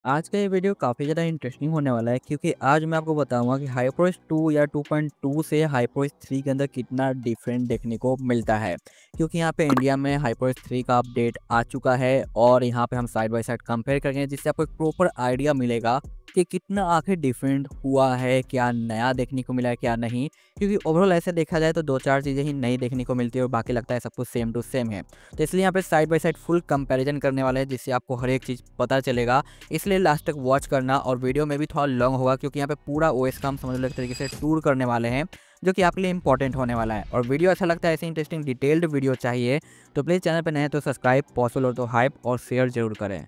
आज का ये वीडियो काफ़ी ज़्यादा इंटरेस्टिंग होने वाला है क्योंकि आज मैं आपको बताऊंगा कि HyperOS 2 या 2.2 से HyperOS 3 के अंदर कितना डिफरेंट देखने को मिलता है। क्योंकि यहाँ पे इंडिया में HyperOS 3 का अपडेट आ चुका है और यहाँ पे हम साइड बाय साइड कंपेयर करेंगे जिससे आपको एक प्रॉपर आइडिया मिलेगा कि कितना आखिर डिफरेंट हुआ है, क्या नया देखने को मिला है, क्या नहीं। क्योंकि ओवरऑल ऐसे देखा जाए तो 2-4 चीज़ें ही नई देखने को मिलती है और बाकी लगता है सब कुछ सेम टू सेम है। तो इसलिए यहाँ पे side by side full comparison करने वाले हैं जिससे आपको हर एक चीज़ पता चलेगा। इसलिए लास्ट तक वॉच करना और वीडियो में भी थोड़ा लॉन्ग होगा क्योंकि यहाँ पे पूरा ओएस का हम समझ लो एक तरीके से टूर करने वाले हैं जो कि आपके लिए इंपॉर्टेंट होने वाला है। और वीडियो अच्छा लगता है, ऐसे इंटरेस्टिंग डिटेल्ड वीडियो चाहिए तो प्लीज़ चैनल पर नए हैं तो सब्सक्राइब, पॉसिबल हो तो हाइप और शेयर जरूर करें।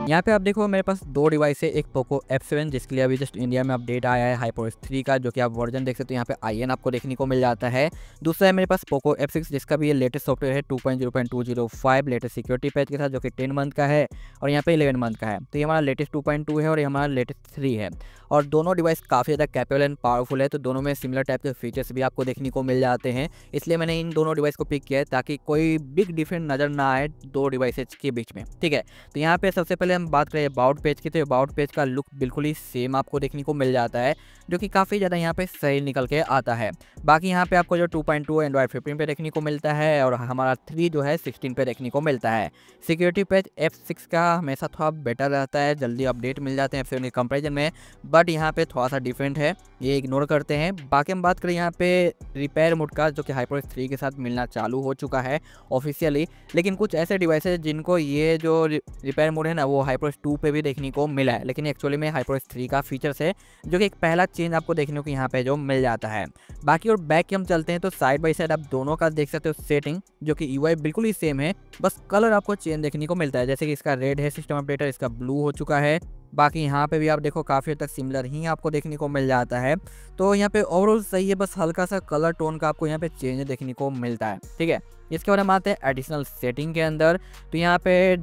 यहाँ पे आप देखो मेरे पास दो डिवाइस है, एक पोको F7 जिसके लिए अभी जस्ट इंडिया में अपडेट आया है HyperOS 3 का, जो कि आप वर्जन देख सकते हो यहाँ पे IN आपको देखने को मिल जाता है। दूसरा है मेरे पास पोको F6 जिसका भी ये लेटेस्ट सॉफ्टवेयर है 2.0.205 लेटेस्ट सिक्योरिटी पैच के साथ, जो कि 10 मंथ का है और यहाँ पे 11 मंथ का है। तो ये हमारा लेटेस्ट 2.2 है और ये हमारा लेटेस्ट 3 है और दोनों डिवाइस काफ़ी ज़्यादा कैपेबल एंड पावरफुल है। तो दोनों में सिमिलर टाइप के फीचर्स भी आपको देखने को मिल जाते हैं, इसलिए मैंने इन दोनों डिवाइस को पिक किया है ताकि कोई बिग डिफरेंस नज़र ना आए दो डिवाइसेज के बीच में। ठीक है, तो यहाँ पे सबसे पहले हम बात करें अबाउट पेज की, तो अबाउट पेज का लुक बिल्कुल ही सेम आपको देखने को मिल जाता है जो कि काफ़ी ज़्यादा यहाँ पे सही निकल के आता है। बाकी यहाँ पे आपको जो 2.2 एंड्रॉइड 15 पे देखने को मिलता है और हमारा 3 जो है 16 पे देखने को मिलता है। सिक्योरिटी पैच F6 का हमेशा थोड़ा बेटर रहता है, जल्दी अपडेट मिल जाते हैं F7 के कंपेरिजन में, बट यहाँ पे थोड़ा सा डिफरेंट है, ये इग्नोर करते हैं। बाकी हम बात करें यहाँ पे रिपेयर मोड का, जो कि HyperOS 3 के साथ मिलना चालू हो चुका है ऑफिशियली, लेकिन कुछ ऐसे डिवाइसेज जिनको ये जो रिपेयर मोड है ना वो HyperOS 2 पे भी देखने को मिला है, लेकिन एक्चुअली में HyperOS 3 का फीचर्स है जो कि एक पहला चेंज आपको देखने को यहाँ पे जो मिल जाता है। बाकी और बैक की हम चलते हैं तो साइड बाय साइड आप दोनों का देख सकते हो सेटिंग, जो कि यूआई बिल्कुल ही सेम है, बस कलर आपको चेंज देखने को मिलता है। जैसे कि इसका रेड है सिस्टम अपडेटर, इसका ब्लू हो चुका है। बाकी यहाँ पे भी आप देखो काफ़ी हद तक सिमिलर ही आपको देखने को मिल जाता है। तो यहाँ पे ओवरऑल सही है, बस हल्का सा कलर टोन का आपको यहाँ पे चेंज देखने को मिलता है। ठीक है, इसके बाद हम आते हैं एडिशनल सेटिंग के अंदर। तो यहाँ पे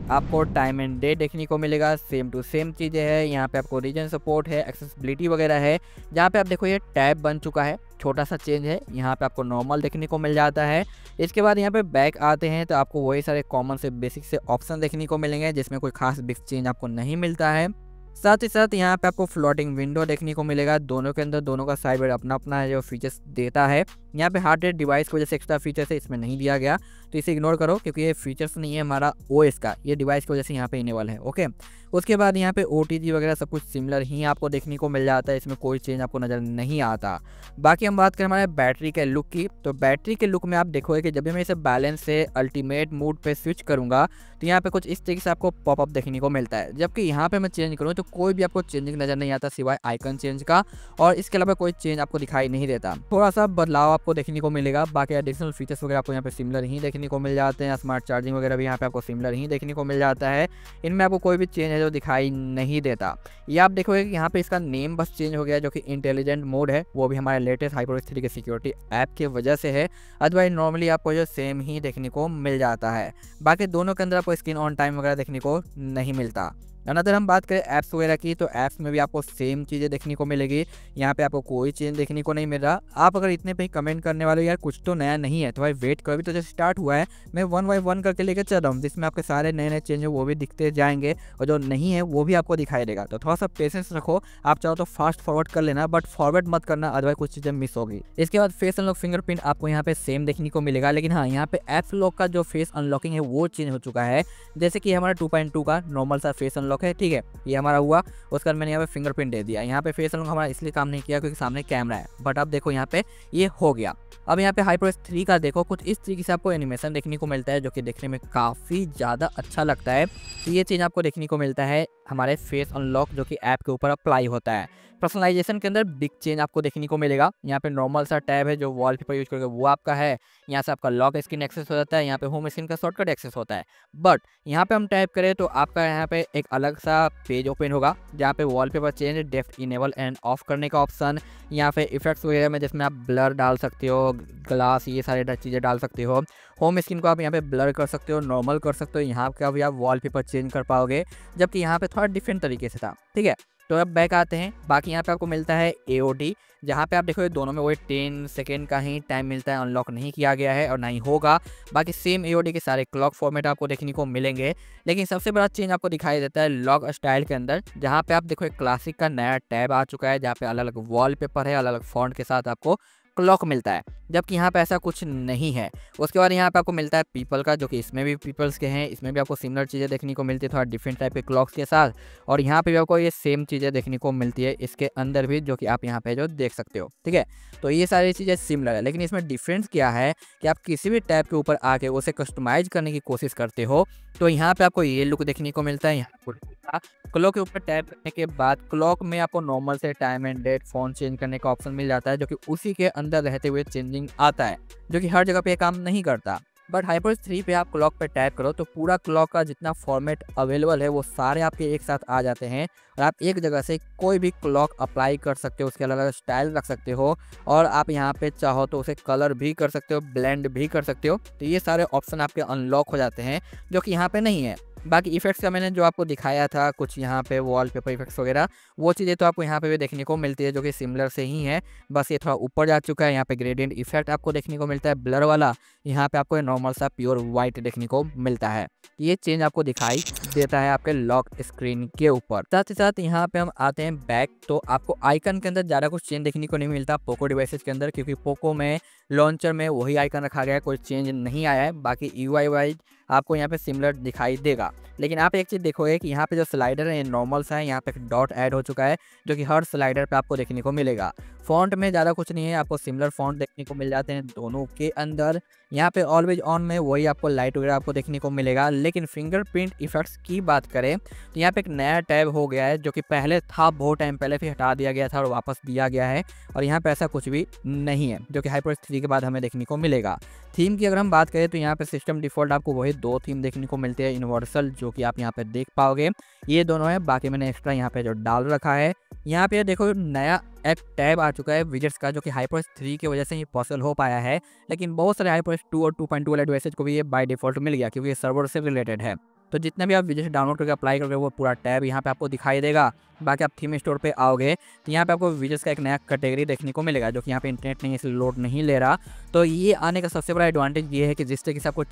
आपको टाइम एंड डे देखने को मिलेगा, सेम टू सेम चीज़ें हैं। यहाँ पे आपको रीजन सपोर्ट है, एक्सेसिबिलिटी वगैरह है। जहाँ पे आप देखो ये टैब बन चुका है, छोटा सा चेंज है, यहाँ पे आपको नॉर्मल देखने को मिल जाता है। इसके बाद यहाँ पे बैक आते हैं तो आपको वही सारे कॉमन से बेसिक से ऑप्शन देखने को मिलेंगे जिसमें कोई खास बिग चेंज आपको नहीं मिलता है। साथ ही साथ यहाँ पे आपको फ्लोटिंग विंडो देखने को मिलेगा, दोनों के अंदर दोनों का साइड अपना अपना जो फीचर्स देता है। यहाँ पे हार्ट रेट डिवाइस की वजह से एक्स्ट्रा फीचर्स है, इसमें नहीं दिया गया तो इसे इग्नोर करो क्योंकि ये फीचर्स नहीं है हमारा ओएस का, ये डिवाइस की वजह से यहाँ पे इनेबल है। ओके, उसके बाद यहाँ पे OTG वगैरह सब कुछ सिमिलर ही आपको देखने को मिल जाता है, इसमें कोई चेंज आपको नज़र नहीं आता। बाकी हम बात करें हमारे बैटरी के लुक की, तो बैटरी के लुक में आप देखोगे कि जब भी मैं इसे बैलेंस से अल्टीमेट मोड पे स्विच करूँगा तो यहाँ पे कुछ इस तरीके से आपको पॉपअप देखने को मिलता है, जबकि यहाँ पे मैं चेंज करूँ तो कोई भी आपको चेंजिंग नज़र नहीं आता सिवाय आइकन चेंज का, और इसके अलावा कोई चेंज आपको दिखाई नहीं देता। थोड़ा सा बदलाव आपको देखने को मिलेगा, बाकी एडिशनल फीचर्स वगैरह आपको यहाँ पे सिमिलर ही देखने को मिल जाते हैं। स्मार्ट चार्जिंग वगैरह भी यहाँ पे आपको सिमिलर ही देखने को मिल जाता है, इनमें आपको कोई भी चेंज है जो दिखाई नहीं देता। ये आप देखोगे कि यहाँ पे इसका नेम बस चेंज हो गया, जो कि इंटेलिजेंट मोड है, वो भी हमारे लेटेस्ट HyperOS 3 के सिक्योरिटी ऐप की वजह से है, अदरवाइज नॉर्मली आपको जो सेम ही देखने को मिल जाता है। बाकी दोनों के अंदर आपको स्क्रीन ऑन टाइम वगैरह देखने को नहीं मिलता। अनदर हम बात करें ऐप्स वगैरह की, तो ऐप्स में भी आपको सेम चीज़ें देखने को मिलेगी, यहाँ पे आपको कोई चेंज देखने को नहीं मिल रहा। आप अगर इतने पे ही कमेंट करने वाले हो यार कुछ तो नया नहीं है, तो भाई वेट करो, अभी तो जैसे स्टार्ट हुआ है, मैं 1 बाय 1 करके लेकर चल रहा हूँ जिसमें आपके सारे नए नए चेंज है वो भी दिखते जाएंगे और जो नहीं है वो भी आपको दिखाई देगा। तो थोड़ा सा पेशेंस रखो, आप चाहो तो फास्ट फॉरवर्ड कर लेना, बट फॉरवर्ड मत करना अदरवाइज कुछ चीज़ें मिस होगी। इसके बाद फेस अनलॉक फिंगरप्रिंट आपको यहाँ पे सेम देखने को मिलेगा, लेकिन हाँ यहाँ पे ऐप लॉक का जो फेस अनलॉकिंग है वो चेंज हो चुका है। जैसे कि हमारा 2.2 का नॉर्मल सा फेस अनलॉक है, ठीक है, ये हमारा हुआ, उसके बाद मैंने यहाँ पे फिंगरप्रिंट दे दिया। यहाँ पे फेस अनलॉक हमारा इसलिए काम नहीं किया क्योंकि सामने कैमरा है, बट अब देखो यहाँ पे ये हो गया। अब यहाँ पे HyperOS 3 का देखो कुछ इस तरीके से आपको एनिमेशन देखने को मिलता है जो कि देखने में काफ़ी ज़्यादा अच्छा लगता है। तो ये चीज़ आपको देखने को मिलता है हमारे फेस अनलॉक जो कि ऐप के ऊपर अप्लाई होता है। पर्सनलाइजेशन के अंदर बिग चेंज आपको देखने को मिलेगा। यहाँ पे नॉर्मल सा टैब है जो वॉलपेपर यूज करके वो आपका है, यहाँ से आपका लॉक स्क्रीन एक्सेस हो जाता है, यहाँ पे होम स्क्रीन का शॉर्टकट एक्सेस होता है। बट यहाँ पे हम टाइप करें तो आपका यहाँ पे एक अलग सा पेज ओपन होगा जहाँ पे wallpaper change, depth enable end of करने का ऑप्शन, यहाँ पे इफेक्ट्स वगैरह में जिसमें आप ब्लर डाल सकते हो, ग्लास, ये सारे चीज़ें डाल सकते हो। होम स्क्रीन को आप यहाँ पे ब्लर कर सकते हो, नॉर्मल कर सकते हो, यहाँ का भी आप वॉलपेपर चेंज कर पाओगे, जबकि यहाँ पे थोड़ा डिफरेंट तरीके से था। ठीक है, तो अब बैक आते हैं। बाकी यहाँ पे आपको मिलता है AOD, जहाँ पे आप देखोगे दोनों में वही 10 सेकेंड का ही टाइम मिलता है, अनलॉक नहीं किया गया है और ना ही होगा। बाकी सेम AOD के सारे क्लॉक फॉर्मेट आपको देखने को मिलेंगे, लेकिन सबसे बड़ा चेंज आपको दिखाई देता है लॉक स्टाइल के अंदर, जहाँ पे आप देखो एक क्लासिक का नया टैब आ चुका है, जहाँ पे अलग अलग वॉलपेपर है, अलग अलग फॉन्ट के साथ आपको क्लॉक मिलता है, जबकि यहाँ पे ऐसा कुछ नहीं है। उसके बाद यहाँ पे आपको मिलता है पीपल का, जो कि इसमें भी पीपल्स के हैं, इसमें भी आपको सिमिलर चीज़ें देखने को मिलती है थोड़ा डिफरेंट टाइप के क्लॉक्स के साथ, और यहाँ पे भी आपको ये सेम चीज़ें देखने को मिलती है इसके अंदर भी, जो कि आप यहाँ पे जो देख सकते हो। ठीक है, तो ये सारी चीज़ें सिमिलर है, लेकिन इसमें डिफरेंस क्या है कि आप किसी भी टैब के ऊपर आके उसे कस्टमाइज करने की कोशिश करते हो तो यहाँ पे आपको ये लुक देखने को मिलता है। यहाँ क्लॉक के ऊपर टैप करने के बाद क्लॉक में आपको नॉर्मल से time and date phone change करने का ऑप्शन मिल जाता है, जो कि उसी के अंदर रहते हुए चेंजिंग आता है, जो कि हर जगह पे काम नहीं करता। बट HyperOS 3 पे आप क्लॉक पे टैप करो तो पूरा क्लॉक का जितना फॉर्मेट अवेलेबल है वो सारे आपके एक साथ आ जाते हैं, और आप एक जगह से कोई भी क्लॉक अप्लाई कर सकते हो, उसके अलग अलग स्टाइल रख सकते हो, और आप यहाँ पे चाहो तो उसे कलर भी कर सकते हो, ब्लेंड भी कर सकते हो। तो ये सारे ऑप्शन आपके अनलॉक हो जाते हैं, जो कि यहाँ पे नहीं है। बाकी इफेक्ट्स का मैंने जो आपको दिखाया था कुछ यहाँ पे वॉलपेपर इफेक्ट्स वगैरह, वो चीज़ें तो आपको यहाँ पे भी देखने को मिलती है, जो कि सिमिलर से ही है, बस ये थोड़ा ऊपर जा चुका है। यहाँ पे ग्रेडियंट इफेक्ट आपको देखने को मिलता है ब्लर वाला, यहाँ पे आपको नॉर्मल सा प्योर वाइट देखने को मिलता है। ये चेंज आपको दिखाई देता है आपके लॉक स्क्रीन के ऊपर। साथ ही साथ यहाँ पे हम आते हैं बैक, तो आपको आइकन के अंदर ज़्यादा कुछ चेंज देखने को नहीं मिलता पोको डिवाइसेस के अंदर, क्योंकि पोको में लॉन्चर में वही आइकन रखा गया है, कोई चेंज नहीं आया है। बाकी UI वाइज आपको यहाँ पे सिमिलर दिखाई देगा, लेकिन आप एक चीज़ देखोगे कि यहाँ पे जो स्लाइडर है नॉर्मल सा है, यहाँ पे एक डॉट ऐड हो चुका है, जो कि हर स्लाइडर पे आपको देखने को मिलेगा। फॉन्ट में ज़्यादा कुछ नहीं है, आपको सिमिलर फॉन्ट देखने को मिल जाते हैं दोनों के अंदर। यहाँ पे ऑलवेज ऑन में वही आपको लाइट वगैरह आपको देखने को मिलेगा, लेकिन फिंगरप्रिंट इफेक्ट्स की बात करें तो यहाँ पे एक नया टैब हो गया है, जो कि पहले था बहुत टाइम पहले, फिर हटा दिया गया था और वापस दिया गया है, और यहाँ पे ऐसा कुछ भी नहीं है, जो कि HyperOS 3 के बाद हमें देखने को मिलेगा। थीम की अगर हम बात करें तो यहाँ पे सिस्टम डिफ़ॉल्ट आपको वही 2 थीम देखने को मिलते हैं यूनिवर्सल, जो कि आप यहाँ पे देख पाओगे, ये दोनों है। बाकी मैंने एक्स्ट्रा यहाँ पे जो डाल रखा है, यहाँ पे देखो नया एक टैब आ चुका है विजेट्स का, जो कि HyperOS 3 की वजह से ही पॉसिबल हो पाया है, लेकिन बहुत सारे HyperOS 2 और 2.2 वाले डिवाइसेज को भी ये बाय डिफॉल्ट मिल गया, क्योंकि ये सर्वर से रिलेटेड है। तो जितना भी आप विजेट्स डाउनलोड करके अप्लाई करोगे वो पूरा टैब यहाँ पे आपको दिखाई देगा। बाकी आप थीम स्टोर पे आओगे तो यहाँ पे आपको विजेट्स का एक नया कैटेगरी देखने को मिलेगा, जो कि यहाँ पे इंटरनेट नहीं है इसलिए लोड नहीं ले रहा। तो ये आने का सबसे बड़ा एडवांटेज ये है कि जिस तरीके से आपको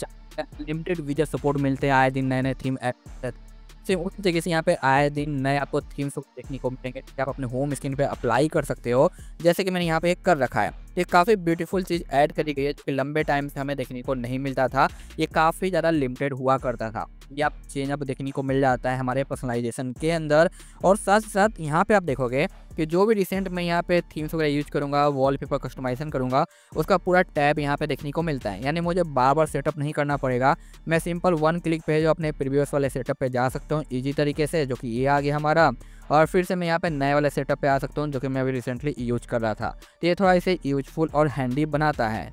लिमिटेड विजेट सपोर्ट मिलते हैं, आए दिन नए नए थीम सेम उसी तरीके से यहाँ पे आए दिन नए आपको थीम्स देखने को मिलेंगे, आप अपने होम स्क्रीन पे अप्लाई कर सकते हो, जैसे कि मैंने यहाँ पे एक कर रखा है। ये काफ़ी ब्यूटीफुल चीज़ ऐड करी गई है, जो कि लंबे टाइम से हमें देखने को नहीं मिलता था, ये काफ़ी ज़्यादा लिमिटेड हुआ करता था। ये आप चेंज अब देखने को मिल जाता है हमारे पर्सनलाइजेशन के अंदर। और साथ ही साथ यहाँ पे आप देखोगे कि जो भी रिसेंट मैं यहाँ पे थीम्स वगैरह यूज करूँगा, वॉलपेपर कस्टमाइजेशन करूँगा, उसका पूरा टैब यहाँ पे देखने को मिलता है, यानी मुझे बार बार सेटअप नहीं करना पड़ेगा। मैं सिंपल 1 क्लिक पे जो अपने प्रीवियस वाले सेटअप पे जा सकता हूँ ईजी तरीके से, जो कि ये आ गया हमारा, और फिर से मैं यहाँ पे नए वाले सेटअप पे आ सकता हूँ, जो कि मैं अभी रिसेंटली यूज कर रहा था। तो ये थोड़ा इसे यूजफुल और हैंडी बनाता है।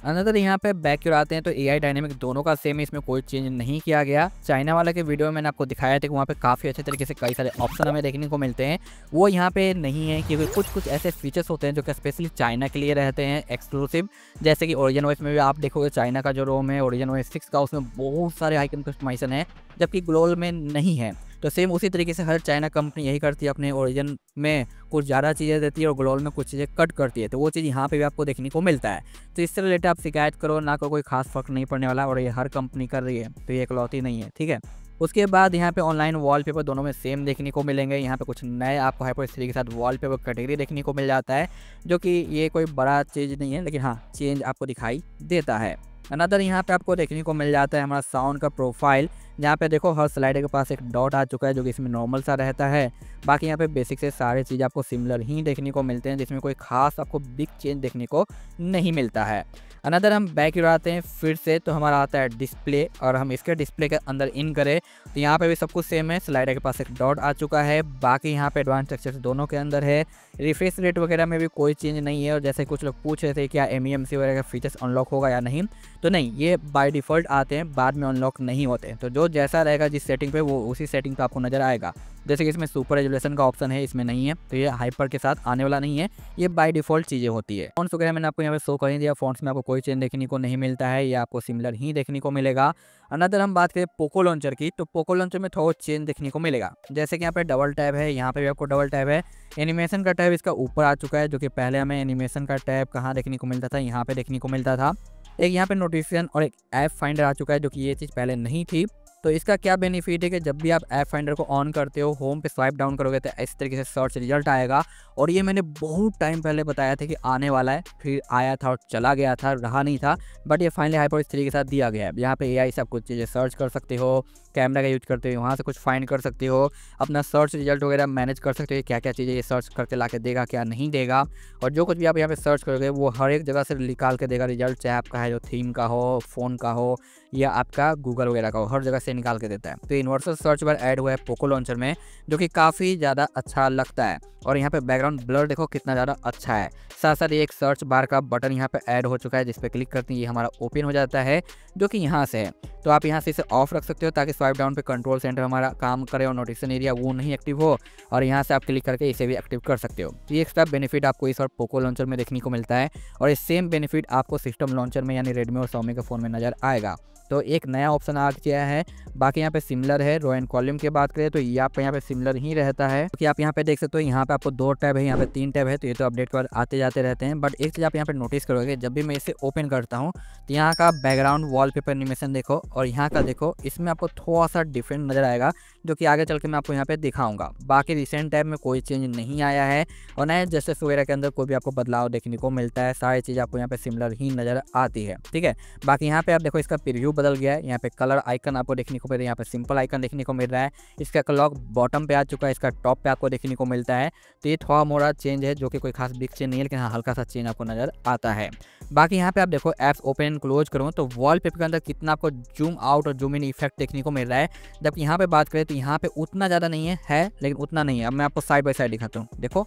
अनदर यहाँ पे बैक की ओर आते हैं तो AI डायनेमिक दोनों का सेम है, इसमें कोई चेंज नहीं किया गया। चाइना वाला के वीडियो में मैंने आपको दिखाया था कि वहाँ पे काफ़ी अच्छे तरीके से कई सारे ऑप्शन हमें देखने को मिलते हैं, वो यहाँ पे नहीं है, क्योंकि कुछ ऐसे फीचर्स होते हैं जो कि स्पेशली चाइना के लिए रहते हैं एक्सक्लूसिव, जैसे कि OriginOS में भी आप देखोगे चाइना का जो रोम है OriginOS 6 का, उसमें बहुत सारे आइकन कस्टमाइजेशन है, जबकि ग्लोबल में नहीं है। तो सेम उसी तरीके से हर चाइना कंपनी यही करती है, अपने ओरिजिन में कुछ ज़्यादा चीज़ें देती है और ग्लोबल में कुछ चीज़ें कट करती है, तो वो चीज़ यहाँ पे भी आपको देखने को मिलता है। तो इससे रिलेटेड आप शिकायत करो ना करो, कोई खास फर्क नहीं पड़ने वाला, और ये हर कंपनी कर रही है, तो ये इकलौती नहीं है, ठीक है। उसके बाद यहाँ पे ऑनलाइन वॉलपेपर दोनों में सेम देखने को मिलेंगे। यहाँ पे कुछ नए आपको HyperOS 3 के साथ वॉलपेपर कैटेगरी देखने को मिल जाता है, जो कि ये कोई बड़ा चीज़ नहीं है, लेकिन हाँ चेंज आपको दिखाई देता है। अनदर यहाँ पे आपको देखने को मिल जाता है हमारा साउंड का प्रोफाइल, जहाँ पे देखो हर स्लाइडर के पास एक डॉट आ चुका है, जो कि इसमें नॉर्मल सा रहता है। बाकी यहाँ पे बेसिक से सारे चीज़ आपको सिमिलर ही देखने को मिलते हैं, जिसमें कोई खास आपको बिग चेंज देखने को नहीं मिलता है। अनदर हम बैक की आते हैं फिर से, तो हमारा आता है डिस्प्ले, और हम इसके डिस्प्ले के अंदर इन करें तो यहाँ पे भी सब कुछ सेम है, स्लाइडर के पास एक डॉट आ चुका है। बाकी यहाँ पे एडवांस टेक्सचर्स दोनों के अंदर है, रिफ्रेश रेट वगैरह में भी कोई चेंज नहीं है। और जैसे कुछ लोग पूछ रहे थे क्या MEMC वगैरह का फीचर्स अनलॉक होगा या नहीं, तो नहीं, ये बाय डिफ़ॉल्ट आते हैं, बाद में अनलॉक नहीं होते। तो जो जैसा रहेगा जिस सेटिंग पे वो उसी सेटिंग पे आपको नज़र आएगा। जैसे कि इसमें सुपर रेजोल्यूशन का ऑप्शन है, इसमें नहीं है, तो ये हाइपर के साथ आने वाला नहीं है, ये बाय डिफॉल्ट चीज़ें होती है। फ़ॉन्ट्स वगैरह मैंने आपको यहाँ पे शो कर ही दिया, फ़ॉन्ट्स में आपको कोई चेंज देखने को नहीं मिलता है, ये आपको सिमिलर ही देखने को मिलेगा। अनदर हम बात करें पोको लॉन्चर की, तो पोको लॉन्चर में थोड़ा चेंज देखने को मिलेगा। जैसे कि यहाँ पे डबल टैब है, यहाँ पे भी आपको डबल टैब है, एनिमेशन का टैब इसका ऊपर आ चुका है, जो कि पहले हमें एनिमेशन का टैब कहाँ देखने को मिलता था, यहाँ पे देखने को मिलता था। एक यहाँ पे नोटिफिकेशन और एक ऐप फाइंडर आ चुका है, जो कि ये चीज़ पहले नहीं थी। तो इसका क्या बेनिफिट है कि जब भी आप ऐप फाइंडर को ऑन करते हो, होम पे स्वाइप डाउन करोगे तो इस तरीके से सर्च रिजल्ट आएगा। और ये मैंने बहुत टाइम पहले बताया था कि आने वाला है, फिर आया था और चला गया था, रहा नहीं था, बट ये फाइनली HyperOS 3 के साथ दिया गया है। यहाँ पे AI से आप कुछ चीज़ें सर्च कर सकते हो, कैमरा का यूज करते हो, वहाँ से कुछ फाइंड कर सकते हो, अपना सर्च रिजल्ट वगैरह मैनेज कर सकते हो, क्या क्या चीज़ें ये सर्च करके ला के देगा, क्या नहीं देगा। और जो कुछ भी आप यहाँ पे सर्च करोगे वो हर एक जगह से निकाल के देगा रिजल्ट, चाहे आपका है जो थीम का हो, फ़ोन का हो, या आपका गूगल वगैरह का हो, हर जगह से निकाल के देता है। तो यूनिवर्सल सर्च बार ऐड हुआ है पोको लॉन्चर में, जो कि काफ़ी ज़्यादा अच्छा लगता है। और यहाँ पे बैकग्राउंड ब्लर देखो कितना ज़्यादा अच्छा है। साथ साथ ये एक सर्च बार का बटन यहाँ पे ऐड हो चुका है, जिस पे क्लिक करते ही ये हमारा ओपन हो जाता है, जो कि यहाँ से है। तो आप यहाँ से इसे ऑफ रख सकते हो ताकि स्वाइप डाउन पे कंट्रोल सेंटर हमारा काम करे और नोटिफिकेशन एरिया वो नहीं एक्टिव हो, और यहाँ से आप क्लिक करके इसे भी एक्टिव कर सकते हो। तो ये एक्स्ट्रा बेनिफिट आपको इस और पोको लॉन्चर में देखने को मिलता है, और ये सेम बेनिफिट आपको सिस्टम लॉन्चर में यानी रेडमी और Xiaomi के फ़ोन में नज़र आएगा। तो एक नया ऑप्शन आ गया है। बाकी यहाँ पे सिमिलर है। रो एंड कॉलम की बात करें तो ये आप यहाँ पे सिमिलर ही रहता है, क्योंकि आप यहाँ पे देख सकते हो, यहाँ पे आपको 2 टैब है, यहाँ पे 3 टैब है, तो ये तो अपडेट के बाद आते जाते रहते हैं। बट एक चीज़ आप यहाँ पे नोटिस करोगे, जब भी मैं इसे ओपन करता हूँ तो यहाँ का बैकग्राउंड वॉलपेपर एनिमेशन देखो, और यहाँ का देखो, इसमें आपको थोड़ा सा डिफरेंट नज़र आएगा, जो कि आगे चल के मैं आपको यहाँ पे दिखाऊंगा। बाकी रिसेंट टैब में कोई चेंज नहीं आया है, और नए जस्टिस वगैरह के अंदर कोई भी आपको बदलाव देखने को मिलता है। सारी चीज़ आपको यहाँ पे सिमिलर ही नज़र आती है, ठीक है। बाकी यहाँ पे आप देखो, इसका प्रीव्यू बदल गया है, यहाँ पे कलर आइकन आपको देखने को मिल रहा है, यहाँ पे सिंपल आइकन देखने को मिल रहा है, इसका क्लॉक बॉटम पे आ चुका है, इसका टॉप पे आपको देखने को मिलता है। तो ये थोड़ा मोड़ा चेंज है, जो कि कोई खास बिग चेंज नहीं है, लेकिन हाँ हल्का सा चेंज आपको नजर आता है। बाकी यहाँ पे आप देखो, ऐप्स ओपन एंड क्लोज करूँ तो वॉलपेपर के अंदर कितना आपको जूम आउट और जूम इन इफेक्ट देखने को मिल रहा है। जबकि यहाँ पे बात करें तो यहाँ पे उतना ज़्यादा नहीं है, लेकिन उतना नहीं है। अब मैं आपको साइड बाय साइड दिखाता हूँ। देखो,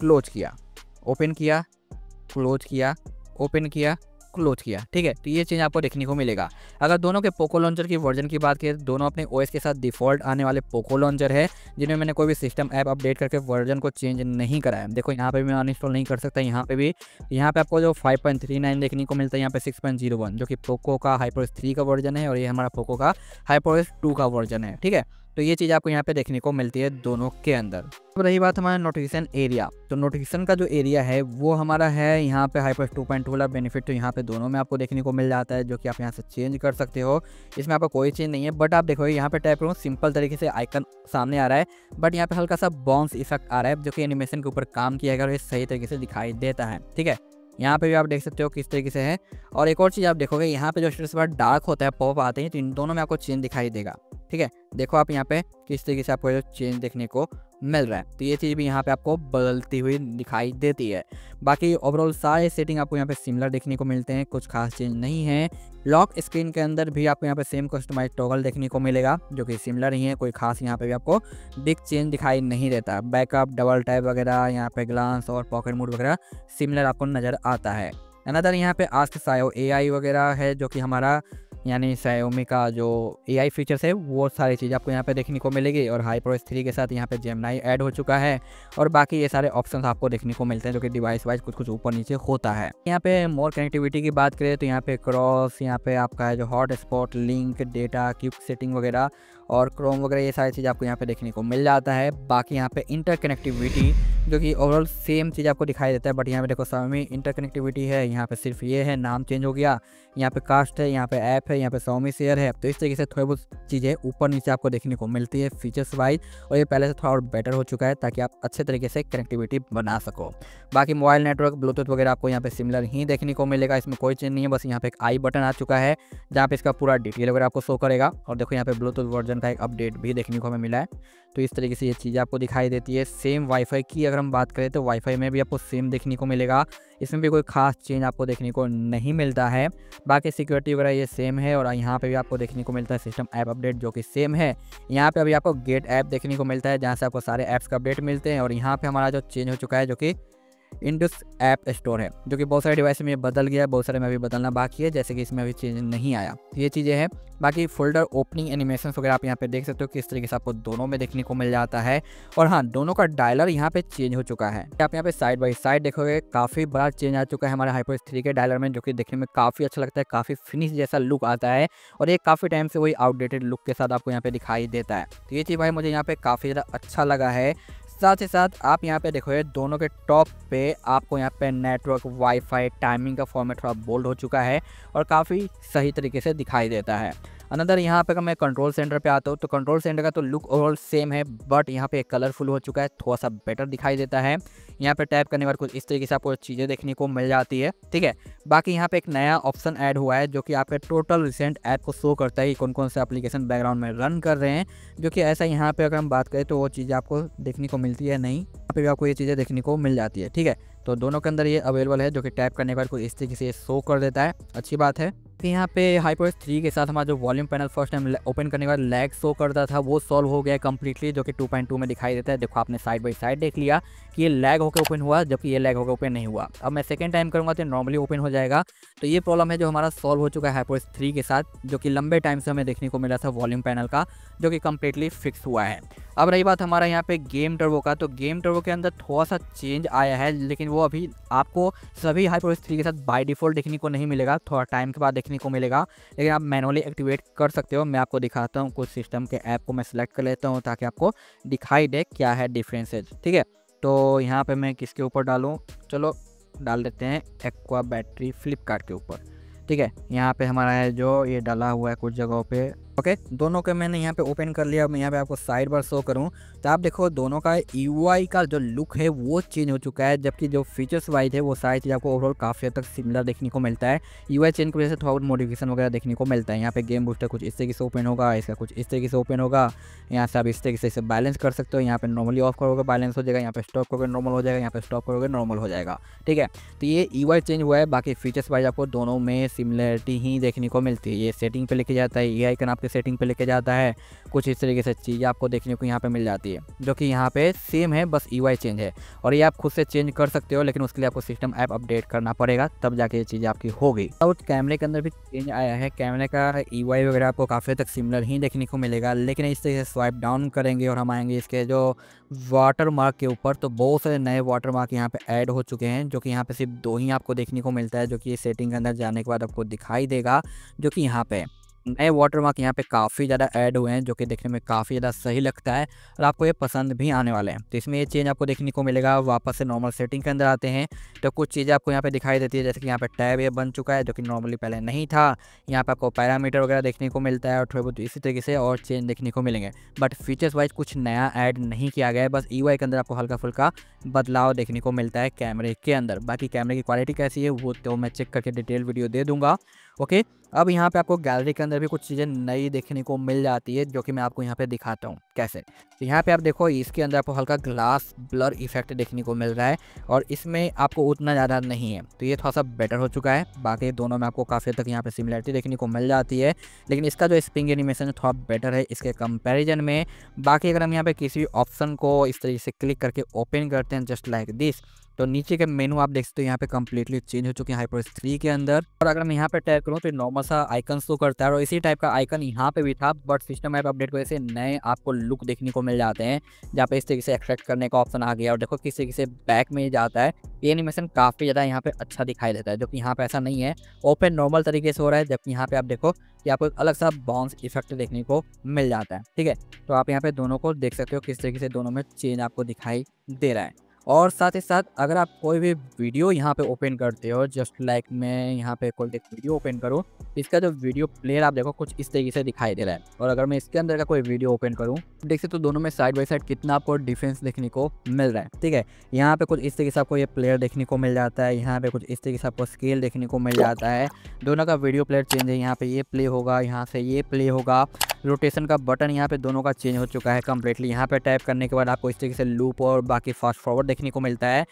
क्लोज किया, ओपन किया, क्लोज किया, ओपन किया, क्लोज किया, ठीक है। तो ये चीज़ आपको देखने को मिलेगा। अगर दोनों के पोको लॉन्चर की वर्जन की बात करें, दोनों अपने OS के साथ डिफ़ॉल्ट आने वाले पोको लॉन्चर है, जिनमें मैंने कोई भी सिस्टम ऐप अपडेट करके वर्जन को चेंज नहीं कराया। देखो यहाँ पे भी मैं अनइंस्टॉल नहीं कर सकता, यहाँ पे भी। यहाँ पे आपको जो 5.39 देखने को मिलता है, यहाँ पे 6.01 जो कि पोको का HyperOS 3 का वर्जन है, और ये हमारा पोको का HyperOS 2 का वर्जन है, ठीक है। तो ये चीज़ आपको यहाँ पे देखने को मिलती है दोनों के अंदर। अब रही बात हमारा नोटिफिकेशन एरिया, तो नोटिफिकेशन का जो एरिया है वो हमारा है यहाँ पे HyperOS 2.2 वाला बेनिफिट, तो यहाँ पे दोनों में आपको देखने को मिल जाता है, जो कि आप यहाँ से चेंज कर सकते हो। इसमें आपका कोई चेंज नहीं है, बट आप देखो यहाँ पे टाइप करूँ, सिंपल तरीके से आइकन सामने आ रहा है, बट यहाँ पे हल्का सा बाउंस इफेक्ट आ रहा है, जो कि एनिमेशन के ऊपर काम किया गया और ये सही तरीके से दिखाई देता है, ठीक है। यहाँ पे भी आप देख सकते हो किस तरीके से है। और एक और चीज़ आप देखोगे, यहाँ पे जो स्टेटस बार डार्क होता है, पॉप आते हैं, तो इन दोनों में आपको चेंज दिखाई देगा, ठीक है। देखो आप यहाँ पे किस तरीके से आपको जो चेंज देखने को मिल रहा है, तो ये चीज़ भी यहाँ पे आपको बदलती हुई दिखाई देती है। बाकी ओवरऑल सारे सेटिंग आपको यहाँ पे सिमिलर देखने को मिलते हैं, कुछ खास चेंज नहीं है। लॉक स्क्रीन के अंदर भी आपको यहाँ पे सेम कस्टमाइज टॉगल देखने को मिलेगा, जो कि सिमिलर ही है, कोई खास यहाँ पे भी आपको बिग चेंज दिखाई नहीं देता। बैकअप, डबल टैप वगैरह, यहाँ पे ग्लांस और पॉकेट मोड वगैरह सिमिलर आपको नज़र आता है। अनदर यहाँ पे आस्क सायो AI वगैरह है, जो कि हमारा यानी Xiaomi का जो AI फीचर्स है, वो सारी चीज़ आपको यहाँ पे देखने को मिलेगी। और HyperOS 3 के साथ यहाँ पे Gemini ऐड हो चुका है, और बाकी ये सारे ऑप्शंस आपको देखने को मिलते हैं, जो कि डिवाइस वाइज कुछ कुछ ऊपर नीचे होता है। यहाँ पे मोर कनेक्टिविटी की बात करें तो यहाँ पे क्रॉस, यहाँ पे आपका है जो hotspot, link, data, quick setting वगैरह और क्रोम वगैरह, ये सारी चीज़ आपको यहाँ पे देखने को मिल जाता है। बाकी यहाँ पे इंटर कनेक्टिविटी, जो कि ओवरऑल सेम चीज़ आपको दिखाई देता है, बट यहाँ पे देखो Xiaomi इंटर कनेक्टिविटी है, यहाँ पे सिर्फ ये है, नाम चेंज हो गया। यहाँ पे कास्ट है, यहाँ पे ऐप है, यहाँ पे Xiaomi शेयर है। तो इस तरीके से थोड़ी बहुत चीज़ें ऊपर नीचे आपको देखने को मिलती है फीचर्स वाइज, और ये पहले से थोड़ा और बेटर हो चुका है, ताकि आप अच्छे तरीके से कनेक्टिविटी बना सको। बाकी मोबाइल नेटवर्क, ब्लूटूथ वगैरह आपको यहाँ पे सिमिलर ही देखने को मिलेगा, इसमें कोई चेंज नहीं है। बस यहाँ पे एक आई बटन आ चुका है, जहाँ पे इसका पूरा डिटेल वगैरह आपको शो करेगा। और देखो यहाँ पे ब्लूटूथ वर्जन का एक अपडेट भी देखने को हमें मिला है। तो इस तरीके से ये चीज़ आपको दिखाई देती है। सेम वाईफाई की अगर हम बात करें तो वाईफाई में भी आपको सेम देखने को मिलेगा, इसमें भी कोई खास चेंज आपको देखने को नहीं मिलता है। बाकी सिक्योरिटी वगैरह ये सेम है, और यहाँ पे भी आपको देखने को मिलता है सिस्टम ऐप अपडेट, जो कि सेम है। यहाँ पे अभी आपको गेट ऐप देखने को मिलता है, जहाँ से आपको सारे ऐप्स का अपडेट मिलते हैं। और यहाँ पे हमारा जो चेंज हो चुका है, जो कि इंडस ऐप स्टोर है, जो कि बहुत सारे डिवाइस में बदल गया है, बहुत सारे में अभी बदलना बाकी है, जैसे कि इसमें अभी चेंज नहीं आया। ये चीज़ें हैं। बाकी फोल्डर ओपनिंग एनिमेशन वगैरह आप यहाँ पे देख सकते हो किस तरीके से आपको दोनों में देखने को मिल जाता है। और हाँ, दोनों का डायलर यहाँ पे चेंज हो चुका है। आप यहाँ पे साइड बाई साइड देखोगे काफ़ी बड़ा चेंज आ चुका है हमारे HyperX 3 के डायलर में, जो कि देखने में काफ़ी अच्छा लगता है, काफ़ी फिनिश जैसा लुक आता है और ये काफ़ी टाइम से वही आउटडेटेड लुक के साथ आपको यहाँ पे दिखाई देता है। तो ये चीज़ भाई मुझे यहाँ पे काफ़ी ज़्यादा अच्छा लगा है। साथ ही साथ आप यहाँ पे देखोगे दोनों के टॉप पे आपको यहाँ पे नेटवर्क, वाईफाई, टाइमिंग का फॉर्मेट थोड़ा बोल्ड हो चुका है और काफ़ी सही तरीके से दिखाई देता है। अनदर यहाँ पे अगर मैं कंट्रोल सेंटर पे आता हूँ तो कंट्रोल सेंटर का तो लुक ओवरऑल सेम है, बट यहाँ पे कलरफुल हो चुका है, थोड़ा सा बेटर दिखाई देता है। यहाँ पे टैप करने के बाद कुछ इस तरीके से आपको चीज़ें देखने को मिल जाती है, ठीक है। बाकी यहाँ पे एक नया ऑप्शन ऐड हुआ है जो कि आपके टोटल रिसेंट ऐप को शो करता है कि कौन कौन से एप्लीकेशन बैकग्राउंड में रन कर रहे हैं, जो कि ऐसा यहाँ पे अगर हम बात करें तो वो चीज़ें आपको देखने को मिलती है नहीं, यहाँ पे भी आपको ये चीज़ें देखने को मिल जाती है, ठीक है। तो दोनों के अंदर ये अवेलेबल है, जो कि टैप करने के बाद कुछ इस तरीके से ये शो कर देता है, अच्छी बात है। फिर यहाँ पे HyperX 3 के साथ हमारा जो volume panel first time open करने के बाद लैग शो करता था वो सॉल्व हो गया कंप्लीटली, जो कि 2.2 में दिखाई देता है। देखो आपने साइड बाई साइड देख लिया कि ये लैग होकर ओपन हुआ, जबकि ये लैग होकर ओपन नहीं हुआ। अब मैं सेकंड टाइम करूँगा तो नॉर्मली ओपन हो जाएगा। तो ये प्रॉब्लम है जो हमारा सॉल्व हो चुका है HyperX 3 के साथ, जो कि लंबे टाइम से हमें देखने को मिला था वॉल्यूम पैनल का, जो कि कम्प्लीटली फिक्स हुआ है। अब रही बात हमारा यहाँ पे गेम टर्बो का, तो गेम टर्बो के अंदर थोड़ा सा चेंज आया है, लेकिन वो अभी आपको सभी HyperX 3 के साथ बाय डिफ़ॉल्ट देखने को नहीं मिलेगा, थोड़ा टाइम के बाद देखने को मिलेगा, लेकिन आप मैनुअली एक्टिवेट कर सकते हो। मैं आपको दिखाता हूँ, कुछ सिस्टम के ऐप को मैं सेलेक्ट कर लेता हूँ ताकि आपको दिखाई दे क्या है डिफरेंसेज, ठीक है। तो यहाँ पे मैं किसके ऊपर डालूँ, चलो डाल देते हैं एक्वा बैटरी फ्लिपकार्ट के ऊपर, ठीक है। यहाँ पे हमारा है जो ये डाला हुआ है कुछ जगहों पे, ओके। दोनों के मैंने यहाँ पे ओपन कर लिया। मैं यहाँ पे आपको साइड बार शो करूँ तो आप देखो दोनों का UI का जो लुक है वो चेंज हो चुका है, जबकि जो फीचर्स वाइज है वो सारी चीज़ आपको ओवरऑल काफ़ी हद तक सिमिलर देखने को मिलता है। UI चेंज की वजह से थोड़ा बहुत मॉडिफिकेशन वगैरह देखने को मिलता है। यहाँ पे गेम बूस्टर कुछ इस तरीके से ओपन होगा, इसका कुछ इस तरीके से ओपन होगा, यहाँ से आप इस तरीके से इसे बैलेंस कर सकते हो। यहाँ पे नॉर्मली ऑफ करोगे बैलेंस हो जाएगा, यहाँ पे स्टॉप करोगे नॉर्मल हो जाएगा, यहाँ पे स्टॉप करोगे नॉर्मल हो जाएगा, ठीक है। तो ये UI चेंज हुआ है, बाकी फीचर्स वाइज आपको दोनों में सिमिलरिटी ही देखने को मिलती है। ये सेटिंग पे लेके जाता है, ये आइकन आपके सेटिंग पे लेके जाता है, कुछ इस तरीके से चीज़ें आपको देखने को यहाँ पे मिल जाती है, जो कि यहाँ पे सेम है, बस UI चेंज है। और ये आप खुद से चेंज कर सकते हो, लेकिन उसके लिए आपको सिस्टम ऐप अपडेट करना पड़ेगा, तब जाके ये चीज़ आपकी होगी। और कैमरे के अंदर भी चेंज आया है, कैमरे का UI वगैरह आपको काफ़ी तक सिमिलर ही देखने को मिलेगा, लेकिन इस तरीके से स्वाइप डाउन करेंगे और हम आएंगे इसके जो वाटर मार्क के ऊपर, तो बहुत सारे नए वाटर मार्क यहाँ पे ऐड हो चुके हैं, जो कि यहाँ पे सिर्फ 2 ही आपको देखने को मिलता है, जो कि ये सेटिंग के अंदर जाने के बाद आपको दिखाई देगा, जो कि यहाँ पे नए वाटर मार्क यहाँ पे काफ़ी ज़्यादा ऐड हुए हैं, जो कि देखने में काफ़ी ज़्यादा सही लगता है और आपको ये पसंद भी आने वाले हैं। तो इसमें ये चेंज आपको देखने को मिलेगा। वापस से नॉर्मल सेटिंग के अंदर आते हैं तो कुछ चीज़ें आपको यहाँ पे दिखाई देती है, जैसे कि यहाँ पे टैब ये बन चुका है, जो कि नॉर्मली पहले नहीं था। यहाँ पे आपको पैरामीटर वगैरह देखने को मिलता है और थोड़े बहुत इसी तरीके से और चेंज देखने को मिलेंगे, बट फीचर्स वाइज कुछ नया ऐड नहीं किया गया है। बस UI के अंदर आपको हल्का फुल्का बदलाव देखने को मिलता है कैमरे के अंदर। बाकी कैमरे की क्वालिटी कैसी है वो तो मैं चेक करके डिटेल वीडियो दे दूँगा, ओके। अब यहाँ पे आपको गैलरी के अंदर भी कुछ चीज़ें नई देखने को मिल जाती है, जो कि मैं आपको यहाँ पे दिखाता हूँ कैसे। तो यहाँ पे आप देखो इसके अंदर आपको हल्का ग्लास ब्लर इफेक्ट देखने को मिल रहा है और इसमें आपको उतना ज़्यादा नहीं है, तो ये थोड़ा सा बेटर हो चुका है। बाकी दोनों में आपको काफ़ी तक यहाँ पे सिमिलरिटी देखने को मिल जाती है, लेकिन इसका जो स्प्रिंग एनिमेशन है थोड़ा बेटर है इसके कंपेरिजन में। बाकी अगर हम यहाँ पे किसी ऑप्शन को इस तरीके से क्लिक करके ओपन करते हैं जस्ट लाइक दिस, तो नीचे के मेनू आप देख सकते हो यहाँ पे कम्प्लीटली चेंज हो चुके हैं HyperX 3 के अंदर। और अगर मैं यहाँ पे टैप करूँ तो नॉर्मल सा आइकन शो करता है और इसी टाइप का आइकन यहाँ पे भी था, बट सिस्टम ऐप अपडेट की वजह से नए आपको लुक देखने को मिल जाते हैं, जहाँ पे इस तरीके से एक्सट्रैक्ट करने का ऑप्शन आ गया और देखो किस तरीके से बैक में जाता है। ये एनिमेशन काफ़ी ज़्यादा यहाँ पे अच्छा दिखाई देता है, जो कि यहाँ पे ऐसा नहीं है, ओपन नॉर्मल तरीके से हो रहा है, जबकि यहाँ पे आप देखो कि आपको एक अलग सा बाउंस इफेक्ट देखने को मिल जाता है, ठीक है। तो आप यहाँ पे दोनों को देख सकते हो किस तरीके से दोनों में चेंज आपको दिखाई दे रहा है। और साथ ही साथ अगर आप कोई भी वीडियो यहाँ पे ओपन करते हो, जस्ट लाइक मैं यहाँ पे कोई एक वीडियो ओपन करूँ, इसका जो वीडियो प्लेयर आप देखो कुछ इस तरीके से दिखाई दे रहा है। और अगर मैं इसके अंदर का कोई वीडियो ओपन करूँ देख सकते तो दोनों में साइड बाय साइड कितना आपको डिफरेंस देखने को मिल रहा है, ठीक है। यहाँ पे कुछ इस तरीके से आपको ये प्लेयर देखने को मिल जाता है, यहाँ पे कुछ इस तरीके से आपको स्केल देखने को मिल जाता है। दोनों का वीडियो प्लेयर चेंज है, यहाँ पे ये प्ले होगा, यहाँ से ये प्ले होगा। रोटेशन का बटन यहाँ पे दोनों का चेंज हो चुका है कम्प्लीटली। यहाँ पे टैप करने के बाद आपको इस तरीके से लूप और बाकी फास्ट फॉरवर्ड देखने को मिलता है।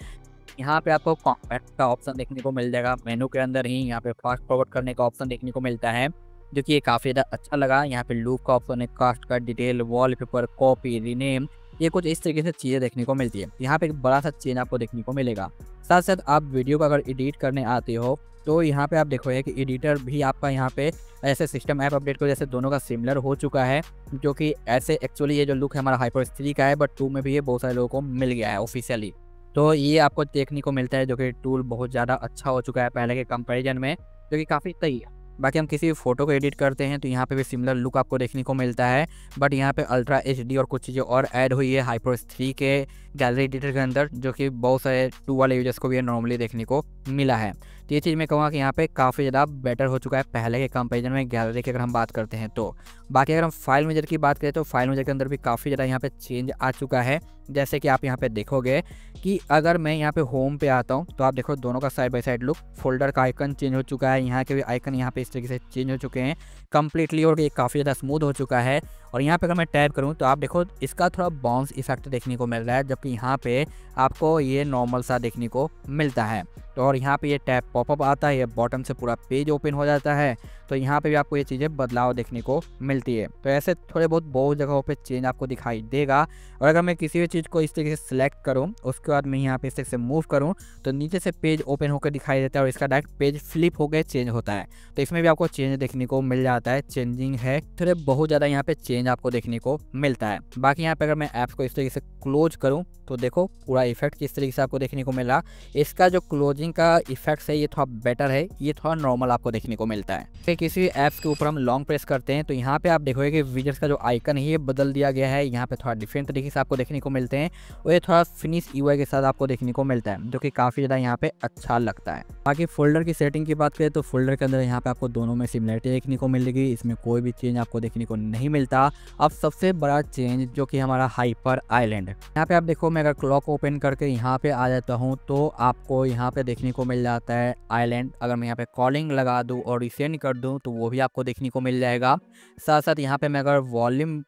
यहाँ पे आपको कॉम्पैक्ट का ऑप्शन देखने को मिल जाएगा मेनू के अंदर ही। यहाँ पे फास्ट फॉरवर्ड करने का ऑप्शन देखने को मिलता है, जो कि ये काफ़ी ज़्यादा अच्छा लगा। यहाँ पे लूप का ऑप्शन है, कास्ट का डिटेल, वॉलपेपर, कॉपी, रीनेम, ये कुछ इस तरीके से चीज़ें देखने को मिलती है। यहाँ पे एक बड़ा सा चेंज आपको देखने को मिलेगा। साथ साथ आप वीडियो को अगर एडिट करने आते हो तो यहाँ पे आप देखोगे कि एडिटर भी आपका यहाँ पे ऐसे सिस्टम ऐप अपडेट को जैसे दोनों का सिमिलर हो चुका है, जो कि ऐसे एक्चुअली ये जो लुक है हमारा HyperOS 3 का है, बट 2 में भी ये बहुत सारे लोगों को मिल गया है ऑफिशियली। तो ये आपको देखने को मिलता है, जो कि टूल बहुत ज़्यादा अच्छा हो चुका है पहले के कंपैरिजन में, जो कि काफ़ी सही है। बाकी हम किसी भी फोटो को एडिट करते हैं तो यहाँ पे भी सिमिलर लुक आपको देखने को मिलता है, बट यहाँ पे अल्ट्रा HD और कुछ चीज़ें और ऐड हुई है HyperOS 3 के गैलरी एडिटर के अंदर, जो कि बहुत सारे 2 वाले यूजर्स को भी नॉर्मली देखने को मिला है। तो ये चीज़ मैं कहूँगा कि यहाँ पे काफ़ी ज़्यादा बेटर हो चुका है पहले के कंपैरिजन में गैलरी की अगर हम बात करते हैं तो। बाकी अगर हम फाइल मेजर की बात करें तो फाइल मेजर के अंदर भी काफ़ी ज़्यादा यहाँ पे चेंज आ चुका है। जैसे कि आप यहाँ पे देखोगे कि अगर मैं यहाँ पे होम पे आता हूँ तो आप देखो दोनों का side by side look, folder का आइकन चेंज हो चुका है, यहाँ के भी आइकन यहाँ पे इस तरीके से चेंज हो चुके हैं कम्प्लीटली, और ये काफ़ी ज़्यादा स्मूथ हो चुका है। और यहाँ पे अगर मैं टैप करूँ तो आप देखो इसका थोड़ा बाउंस इफेक्ट देखने को मिल रहा है, जबकि यहाँ पे आपको ये नॉर्मल सा देखने को मिलता है। तो और यहाँ पे ये टैप पॉपअप आता है, ये बॉटम से पूरा पेज ओपन हो जाता है, तो यहाँ पे भी आपको ये चीज़ें बदलाव देखने को मिलती है। तो ऐसे थोड़े बहुत जगहों पे चेंज आपको दिखाई देगा। और अगर मैं किसी भी चीज़ को इस तरीके से सिलेक्ट करूँ, उसके बाद मैं यहाँ पे इस तरीके से मूव करूँ तो नीचे से पेज ओपन होकर दिखाई देता है और इसका डायरेक्ट पेज फ्लिप होकर चेंज होता है। तो इसमें भी आपको चेंज देखने को मिल जाता है, चेंजिंग है, थोड़े बहुत ज़्यादा यहाँ पे चेंज आपको देखने को मिलता है। बाकी यहाँ पे अगर मैं ऐप्स को इस तरीके से क्लोज करूँ तो देखो पूरा इफेक्ट किस तरीके से आपको देखने को मिला। इसका जो क्लोजिंग का इफेक्ट है ये थोड़ा बेटर है, ये थोड़ा नॉर्मल आपको देखने को मिलता है। फिर किसी भी ऐप्स के ऊपर हम लॉन्ग प्रेस करते हैं तो यहाँ पे आप देखोगे कि विजेट्स का जो आइकन है ये बदल दिया गया है, यहाँ पे थोड़ा डिफरेंट तरीके से आपको देखने को मिलते हैं और ये थोड़ा फिनिश UI के साथ आपको देखने को मिलता है, जो कि काफ़ी ज़्यादा यहाँ पे अच्छा लगता है। बाकी फोल्डर की सेटिंग की बात करें तो फोल्डर के अंदर यहाँ पे आपको दोनों में सिमिलरिटी देखने को मिलेगी, इसमें कोई भी चेंज आपको देखने को नहीं मिलता। अब सबसे बड़ा चेंज जो कि हमारा हाइपर आइलैंड, यहाँ पे आप देखो मैं अगर क्लॉक ओपन करके यहाँ पे आ जाता हूँ तो आपको यहाँ पे देखने को मिल जाता है आइलैंड। अगर मैं यहाँ पे कॉलिंग लगा दूँ और रिसेंड कर दूँ तो वो भी आपको देखने को मिल जाएगा। साथ साथ यहाँ पे मैं अगर वॉल्यूम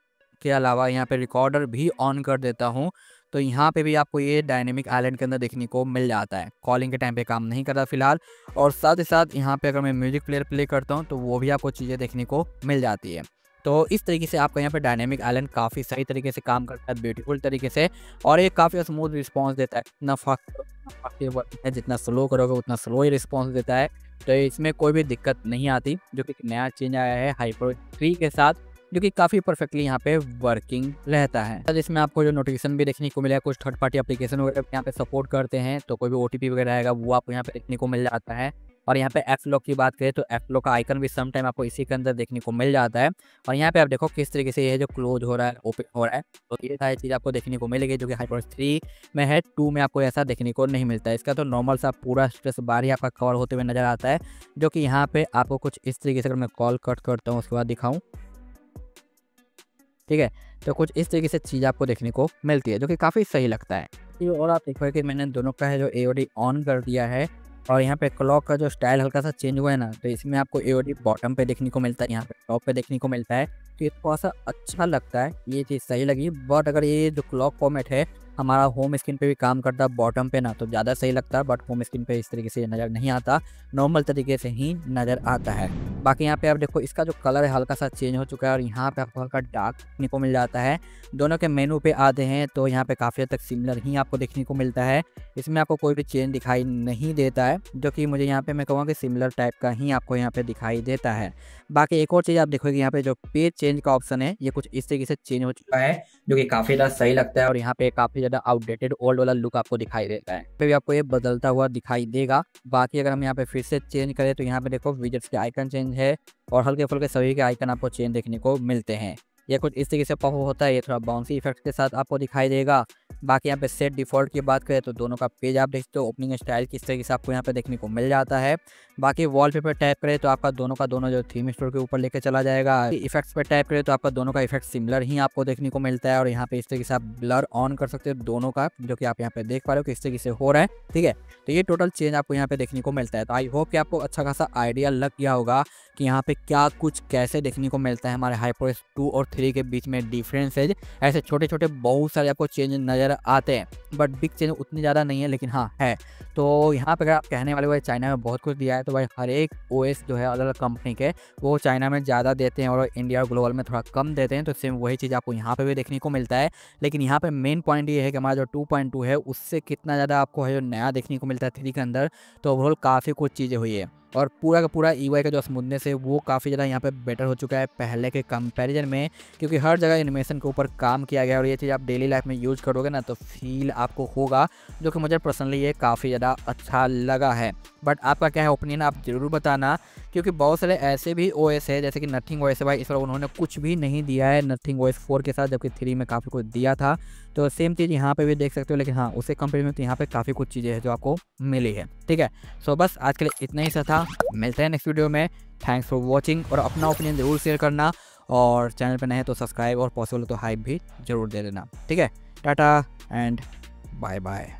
के अलावा यहाँ पे रिकॉर्डर भी ऑन कर देता हूँ तो यहाँ पे भी आपको ये डायनेमिक आइलैंड के अंदर देखने को मिल जाता है। कॉलिंग के टाइम पे काम नहीं करता फिलहाल। और साथ ही साथ यहाँ पे अगर मैं म्यूजिक प्लेयर प्ले करता हूँ तो वो भी आपको चीज़ें देखने को मिल जाती है। तो इस तरीके से आपका यहाँ पे डायनेमिक आइलैंड काफ़ी सही तरीके से काम करता है, ब्यूटीफुल तरीके से, और ये काफ़ी स्मूथ रिस्पांस देता है। इतना फास्ट है, जितना स्लो करोगे उतना स्लो ही रिस्पांस देता है। तो इसमें कोई भी दिक्कत नहीं आती, जो कि नया चेंज आया है HyperOS 3 के साथ, जो कि काफ़ी परफेक्टली यहाँ पे वर्किंग रहता है। तो इसमें आपको जो नोटिफिकेशन भी देखने को मिलेगा, कुछ थर्ड पार्टी एप्लीकेशन वगैरह यहाँ पे सपोर्ट करते हैं तो कोई भी OTP वगैरह आएगा वो आपको यहाँ पे देखने को मिल जाता है। और यहाँ पे एफ लॉक की बात करें तो एफ लॉक का आइकन भी सम टाइम आपको इसी के अंदर देखने को मिल जाता है। और यहाँ पे आप देखो किस तरीके से ये जो क्लोज हो रहा है, ओपन हो रहा है, तो ये सारी चीज़ आपको देखने को मिलेगी, जो कि HyperOS 3 में है। 2 में आपको ऐसा देखने को नहीं मिलता है। इसका तो नॉर्मल सा पूरा स्ट्रेस बार ही आपका कवर होते हुए नजर आता है, जो कि यहाँ पे आपको कुछ इस तरीके से, अगर मैं कॉल कट करता हूँ उसके बाद दिखाऊँ, ठीक है, तो कुछ इस तरीके से चीज़ आपको देखने को मिलती है, जो कि काफ़ी सही लगता है। और आप देखोगे कि मैंने दोनों का है जो AOD ऑन कर दिया है, और यहाँ पे क्लॉक का जो स्टाइल हल्का सा चेंज हुआ है ना, तो इसमें आपको AOD बॉटम पे देखने को मिलता है, यहाँ पे टॉप पे देखने को मिलता है। तो ये थोड़ा सा अच्छा लगता है, ये चीज़ सही लगी। बट अगर ये जो क्लॉक फॉर्मेट है हमारा होम स्क्रीन पे भी काम करता है बॉटम पे ना, तो ज़्यादा सही लगता है। बट होम स्क्रीन पे इस तरीके से नज़र नहीं आता, नॉर्मल तरीके से ही नज़र आता है। बाकी यहाँ पे आप देखो इसका जो कलर है हल्का सा चेंज हो चुका है, और यहाँ पे आपको हल्का डार्क देखने को मिल जाता है। दोनों के मेनू पे आते हैं तो यहाँ पे काफ़ी हद तक सिमिलर ही आपको देखने को मिलता है, इसमें आपको कोई भी चेंज दिखाई नहीं देता है, जो कि मुझे यहाँ पे मैं कहूँगा कि सिमिलर टाइप का ही आपको यहाँ पे दिखाई देता है। बाकी एक और चीज़ आप देखोगे यहाँ पे जो पेज चेंज का ऑप्शन है ये कुछ इस तरीके से चेंज हो चुका है, जो कि काफ़ी ज़्यादा सही लगता है। और यहाँ पे काफ़ी ज़्यादा आउटडेटेड ओल्ड वाला लुक आपको दिखाई देता है, पे भी आपको ये बदलता हुआ दिखाई देगा। बाकी अगर हम यहाँ पे फिर से चेंज करें तो यहाँ पे देखो विजेट्स के आइकन चेंज है, और हल्के फुल्के सभी के आइकन आपको चेंज देखने को मिलते हैं। ये कुछ इस तरीके से पॉप होता है, ये थोड़ा बाउंसी इफेक्ट के साथ आपको दिखाई देगा। बाकी यहाँ पे सेट डिफ़ॉल्ट की बात करें तो दोनों का पेज आप देखते हो, ओपनिंग स्टाइल किस तरीके से आपको यहाँ पे देखने को मिल जाता है। बाकी वॉलपेपर टैप करें तो आपका दोनों का दोनों जो थीम स्टोर के ऊपर लेके चला जाएगा। इफेक्ट्स पे टैप करें तो आपका दोनों का इफेक्ट सिमिलर ही आपको देखने को मिलता है, और यहाँ पे इस तरीके से आप ब्लर ऑन कर सकते हो दोनों का, जो कि आप यहाँ पे देख पा रहे हो किस तरीके से हो रहा है, ठीक है। तो ये टोटल चेंज आपको यहाँ पे देखने को मिलता है। तो आई होप कि आपको अच्छा खासा आइडिया लग गया होगा कि यहाँ पे क्या कुछ कैसे देखने को मिलता है हमारे HyperOS 2 और 3 के बीच में डिफरेंसेज, ऐसे छोटे छोटे बहुत सारे आपको चेंज नज़र आते हैं, बट बिग चेंज उतनी ज़्यादा नहीं है, लेकिन हाँ है। तो यहाँ पर अगर आप कहने वाले भाई चाइना में बहुत कुछ दिया है, तो भाई हर एक OS जो है अलग अलग कंपनी के, वो चाइना में ज़्यादा देते हैं और इंडिया और ग्लोबल में थोड़ा कम देते हैं। तो सेम वही चीज़ आपको यहाँ पे भी देखने को मिलता है। लेकिन यहाँ पे मेन पॉइंट ये है कि हमारा जो 2.2 है उससे कितना ज़्यादा आपको है जो नया देखने को मिलता है 3 के अंदर। तो ओवरऑल काफ़ी कुछ चीज़ें हुई है और पूरा का पूरा EY का जो स्मूथनेस है वो काफ़ी ज़्यादा यहाँ पे बेटर हो चुका है पहले के कंपैरिजन में, क्योंकि हर जगह एनिमेशन के ऊपर काम किया गया और ये चीज़ आप डेली लाइफ में यूज़ करोगे ना तो फील आपको होगा, जो कि मुझे पर्सनली ये काफ़ी ज़्यादा अच्छा लगा है। बट आपका क्या है ओपिनियन, आप ज़रूर बताना, क्योंकि बहुत सारे ऐसे भी OS है जैसे कि नथिंग OS है भाई, इस बार उन्होंने कुछ भी नहीं दिया है नथिंग OS 4 के साथ, जबकि 3 में काफ़ी कुछ दिया था। तो सेम चीज़ यहाँ पे भी देख सकते हो, लेकिन हाँ उसे कंपेयर में तो यहाँ पे काफ़ी कुछ चीज़ें हैं जो आपको मिली है। ठीक है, सो बस आज के लिए इतना ही सा था, मिलते हैं नेक्स्ट वीडियो में। थैंक्स फॉर वॉचिंग, और अपना ओपिनियन ज़रूर शेयर करना, और चैनल पर नए हैं तो सब्सक्राइब और पॉसिबल तो हाइप भी ज़रूर दे देना। ठीक है, टाटा एंड बाय बाय।